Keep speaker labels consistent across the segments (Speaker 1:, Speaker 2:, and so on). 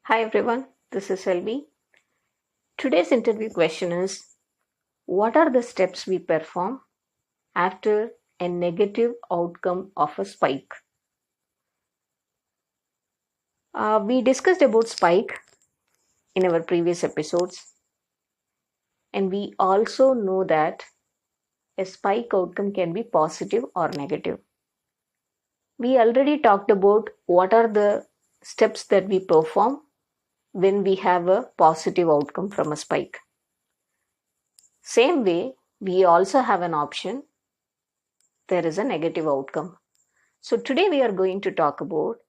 Speaker 1: Hi everyone, this is Selvi. Today's interview question is: what are the steps we perform after a negative outcome of a spike? We discussed about spike in our previous episodes, and we also know that a spike outcome can be positive or negative. We already talked about what are the steps that we perform when we have a positive outcome from a spike. Same way, we also have an option: there is a negative outcome. So today we are going to talk about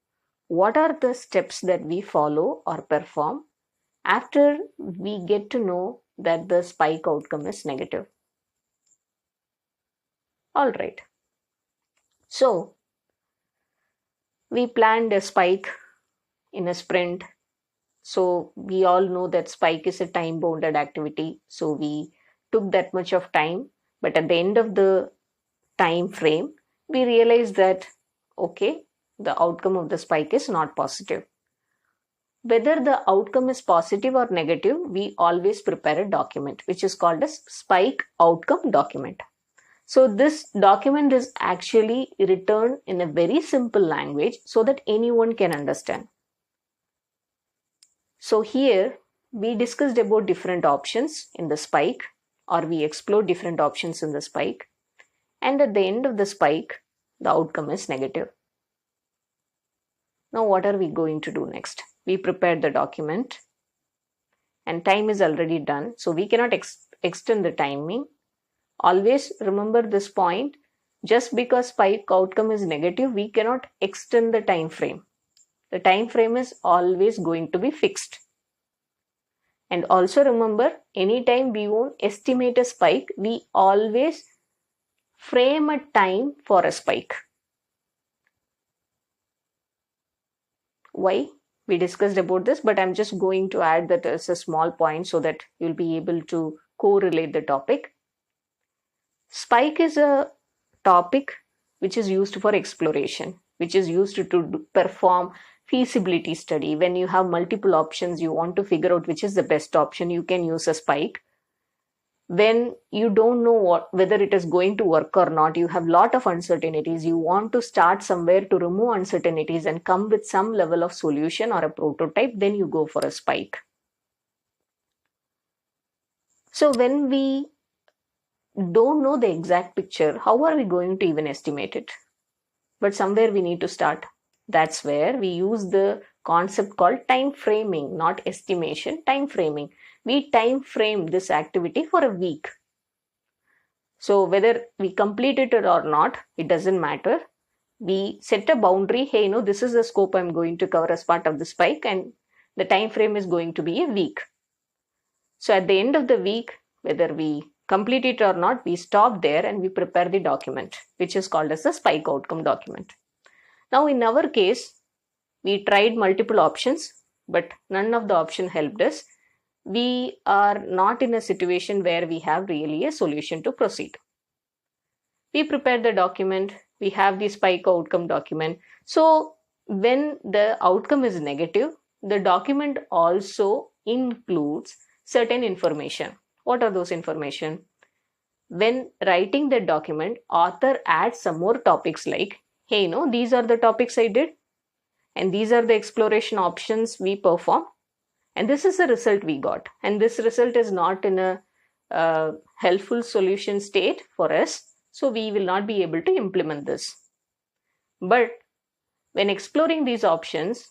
Speaker 1: what are the steps that we follow or perform after we get to know that the spike outcome is negative. All right. So we planned a spike in a sprint. So we all know that spike is a time bounded activity. So we took that much of time, but at the end of the time frame, we realized that okay, the outcome of the spike is not positive. Whether the outcome is positive or negative, we always prepare a document which is called as spike outcome document. So this document is actually written in a very simple language so that anyone can understand. So here we discussed about different options in the spike, or we explored different options in the spike, and at the end of the spike the outcome is negative. Now what are we going to do next? We prepared the document and time is already done, so we cannot extend the timing. Always remember this point: just because spike outcome is negative, we cannot extend the time frame. The time frame is always going to be fixed. And also remember, anytime we won't estimate a spike, we always frame a time for a spike. Why? We discussed about this, but I'm just going to add that as a small point so that you'll be able to correlate the topic. Spike is a topic which is used for exploration, which is used to perform feasibility study. When you have multiple options, you want to figure out which is the best option, you can use a spike. When you don't know whether it is going to work or not, you have lot of uncertainties, you want to start somewhere to remove uncertainties and come with some level of solution or a prototype, then you go for a spike. So when we don't know the exact picture, how are we going to even estimate it? But somewhere we need to start. That's where we use the concept called time framing, not estimation, time framing. We time frame this activity for a week. So whether we complete it or not, it doesn't matter. We set a boundary: hey, this is the scope I'm going to cover as part of the spike, and the time frame is going to be a week. So at the end of the week, whether we complete it or not, we stop there and we prepare the document, which is called as the spike outcome document. Now in our case, we tried multiple options, but none of the option helped us. We are not in a situation where we have really a solution to proceed. We prepare the document, we have the spike outcome document. So when the outcome is negative, the document also includes certain information. What are those information? When writing the document, author adds some more topics like, hey, these are the topics I did, and these are the exploration options we perform, and this is the result we got, and this result is not in a helpful solution state for us, so we will not be able to implement this. But when exploring these options,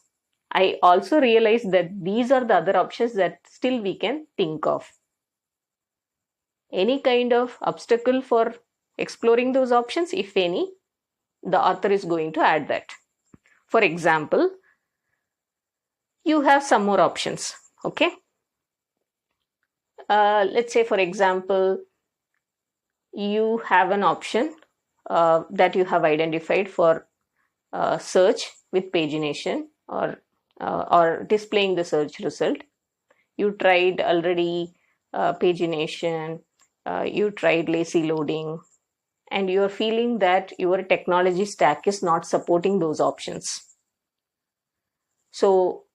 Speaker 1: I also realized that these are the other options that still we can think of. Any kind of obstacle for exploring those options, if any, the author is going to add that. For example, you have some more options, okay? Let's say, for example, you have an option that you have identified for search with pagination, or displaying the search result. You tried already pagination, you tried lazy loading, and you are feeling that your technology stack is not supporting those options. So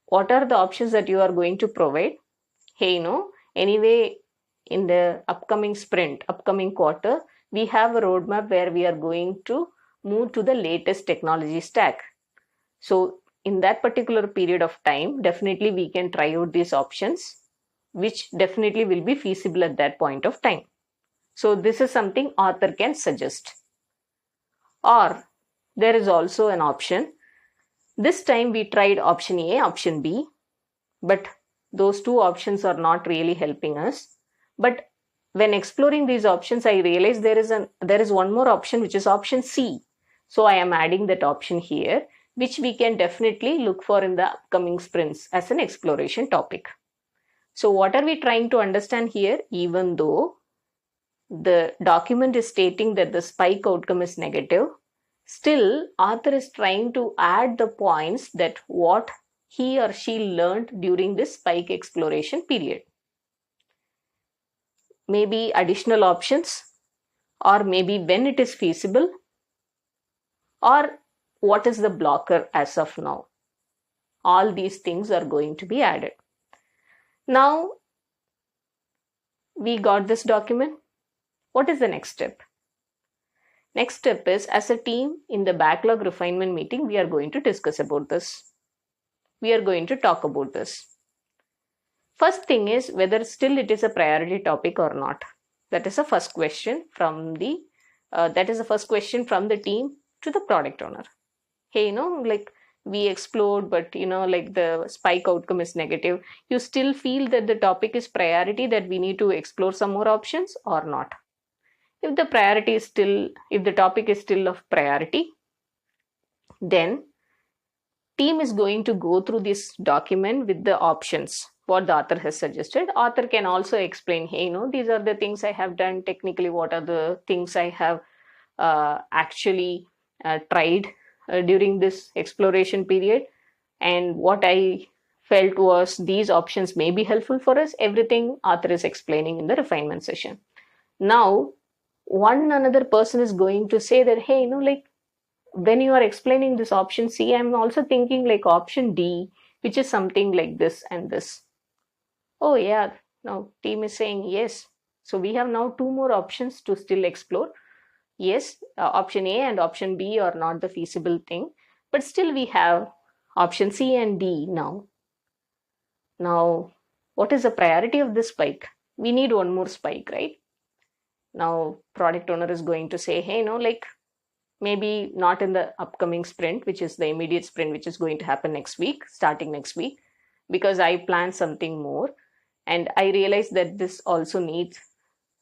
Speaker 1: what are the options that you are going to provide? Hey, anyway, in the upcoming sprint, upcoming quarter, we have a roadmap where we are going to move to the latest technology stack. So in that particular period of time, definitely we can try out these options, which definitely will be feasible at that point of time. So this is something author can suggest. Or there is also an option. This time we tried option A, option B, but those two options are not really helping us. But when exploring these options, I realized there is one more option, which is option C. So I am adding that option here, which we can definitely look for in the upcoming sprints as an exploration topic. So what are we trying to understand here? Even though the document is stating that the spike outcome is negative, still author is trying to add the points that what he or she learned during this spike exploration period. Maybe additional options, or maybe when it is feasible, or what is the blocker as of now. All these things are going to be added. Now we got this document. What is the next step? Next step is, as a team in the backlog refinement meeting, we are going to discuss about this. We are going to talk about this. First thing is whether still it is a priority topic or not. That is the first question from the team to the product owner. Hey, like we explored, but like the spike outcome is negative. You still feel that the topic is priority, that we need to explore some more options or not? If the topic is still of priority, then team is going to go through this document with the options what the author has suggested. Author can also explain, hey, these are the things I have done technically, what are the things I have actually tried during this exploration period, and what I felt was these options may be helpful for us. Everything author is explaining in the refinement session. Now one another person is going to say that, hey, like when you are explaining this option C, I'm also thinking like option D, which is something like this and this. Oh yeah, now team is saying yes. So we have now two more options to still explore. Yes, option A and option B are not the feasible thing, but still we have option C and D now. Now, what is the priority of this spike? We need one more spike, right? Now, product owner is going to say, hey, like maybe not in the upcoming sprint, which is the immediate sprint, which is going to happen next week, starting next week, because I planned something more. And I realized that this also needs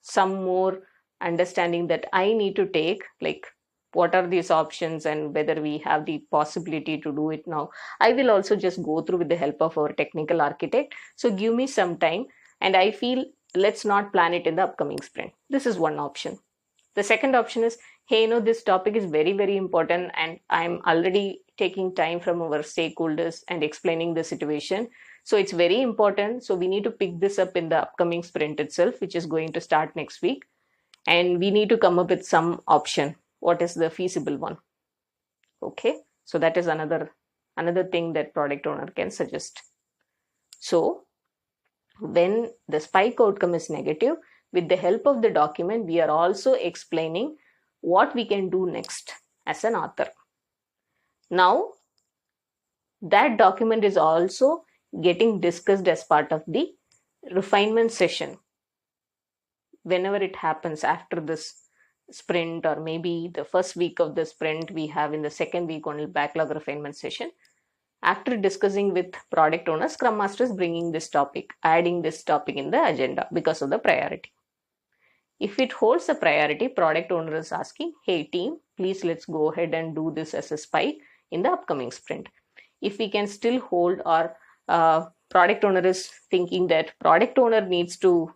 Speaker 1: some more understanding that I need to take, like what are these options and whether we have the possibility to do it now. I will also just go through with the help of our technical architect. So give me some time, and I feel let's not plan it in the upcoming sprint. This is one option. The second option is, hey, this topic is very, very important, and I'm already taking time from our stakeholders and explaining the situation. So it's very important. So we need to pick this up in the upcoming sprint itself, which is going to start next week. And we need to come up with some option. What is the feasible one? Okay. So that is another thing that product owner can suggest. So when the spike outcome is negative, with the help of the document, we are also explaining what we can do next as an author. Now, that document is also getting discussed as part of the refinement session. Whenever it happens after this sprint, or maybe the first week of the sprint, we have in the second week only backlog refinement session. After discussing with product owner, Scrum Master is bringing this topic, adding this topic in the agenda because of the priority. If it holds a priority, product owner is asking, hey team, please let's go ahead and do this as a spike in the upcoming sprint. If we can still hold, or product owner is thinking that product owner needs to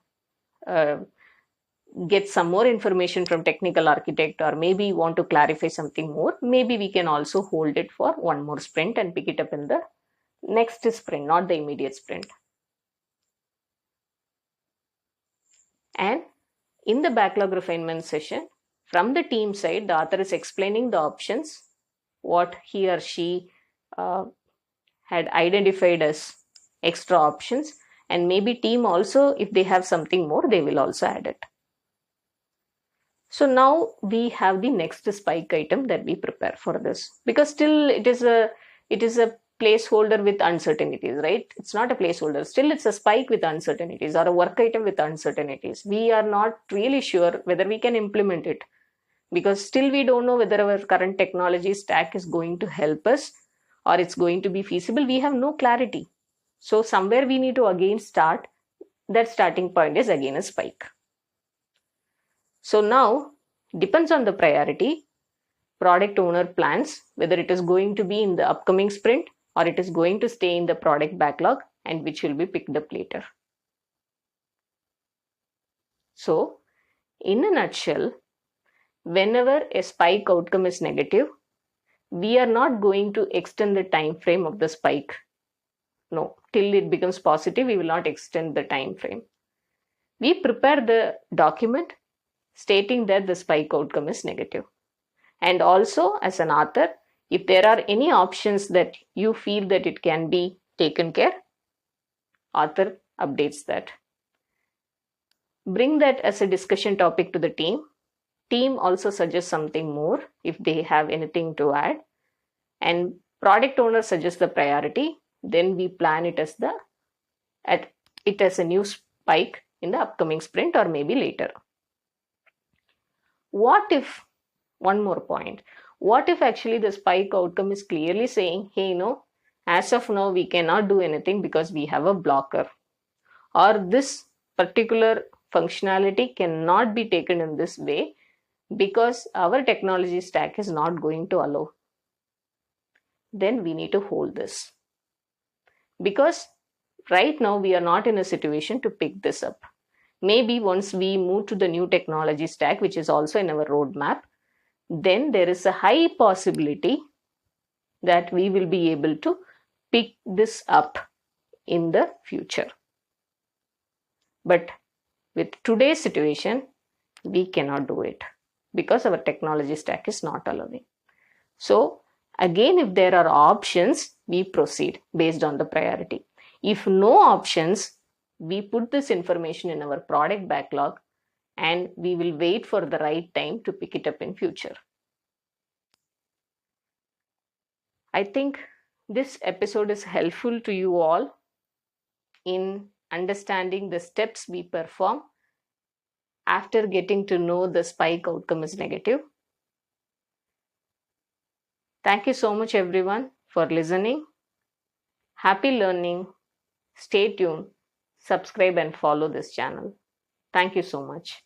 Speaker 1: get some more information from technical architect, or maybe want to clarify something more, maybe we can also hold it for one more sprint and pick it up in the next sprint, not the immediate sprint. And in the backlog refinement session, from the team side, the author is explaining the options, what he or she had identified as extra options, and maybe team also, if they have something more, they will also add it. So now we have the next spike item that we prepare for this, because still it is a placeholder with uncertainties, right? It's not a placeholder, still it's a spike with uncertainties or a work item with uncertainties. We are not really sure whether we can implement it, because still we don't know whether our current technology stack is going to help us or it's going to be feasible. We have no clarity. So somewhere we need to again start. That starting point is again a spike. So now, depends on the priority, product owner plans whether it is going to be in the upcoming sprint or it is going to stay in the product backlog, and which will be picked up later. So, in a nutshell, whenever a spike outcome is negative, we are not going to extend the time frame of the spike. No, till it becomes positive, we will not extend the time frame. We prepare the document stating that the spike outcome is negative. And also, as an author, if there are any options that you feel that it can be taken care, author updates that. Bring that as a discussion topic to the team. Team also suggests something more if they have anything to add. And product owner suggests the priority. Then we plan it as a new spike in the upcoming sprint or maybe later. What if, one more point, what if actually the spike outcome is clearly saying, hey, no, as of now, we cannot do anything because we have a blocker, or this particular functionality cannot be taken in this way because our technology stack is not going to allow. Then we need to hold this, because right now we are not in a situation to pick this up. Maybe once we move to the new technology stack, which is also in our roadmap, then there is a high possibility that we will be able to pick this up in the future. But with today's situation, we cannot do it because our technology stack is not allowing. So again, if there are options, we proceed based on the priority. If no options, we put this information in our product backlog and we will wait for the right time to pick it up in future. I think this episode is helpful to you all in understanding the steps we perform after getting to know the spike outcome is negative. Thank you so much, everyone, for listening. Happy learning. Stay tuned, subscribe and follow this channel. Thank you so much.